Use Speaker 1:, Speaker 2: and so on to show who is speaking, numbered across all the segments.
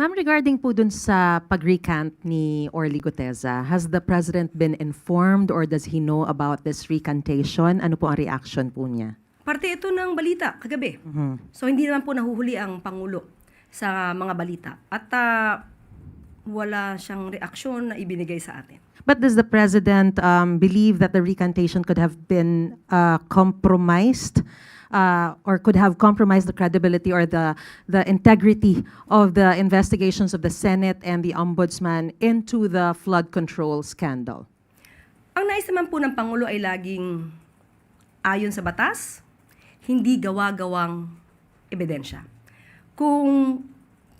Speaker 1: Ma'am, regarding po dun sa pag-recant ni Orly Guteza, has the President been informed or does he know about this recantation? Ano po ang reaction po niya?
Speaker 2: Parte ito ng balita kagabi. So hindi naman po nahuhuli ang Pangulo sa mga balita. At wala siyang reaksyon na ibinigay sa atin.
Speaker 1: But does the President believe that the recantation could have been compromised or could have compromised the credibility or the integrity of the investigations of the Senate and the Ombudsman into the flood control scandal?
Speaker 2: Ang nais naman po ng Pangulo ay laging ayon sa batas, hindi gawa-gawang ebidensya. Kung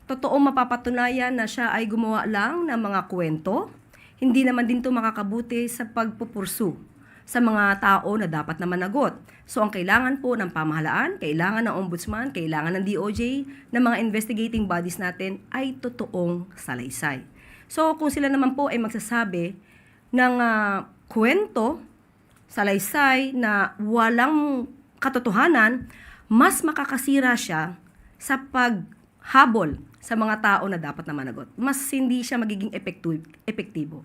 Speaker 2: totoong mapapatunayan na siya ay gumawa lang ng mga kwento, hindi naman din ito makakabuti sa pagpupursu sa mga tao na dapat na managot. So ang kailangan po ng pamahalaan, kailangan ng Ombudsman, kailangan ng DOJ, ng mga investigating bodies natin ay totoong salaysay. So kung sila naman po ay magsasabi ng kwento, salaysay na walang katotohanan, mas makakasira siya sa paghabol sa mga tao na dapat na managot. Mas hindi siya magiging epektibo.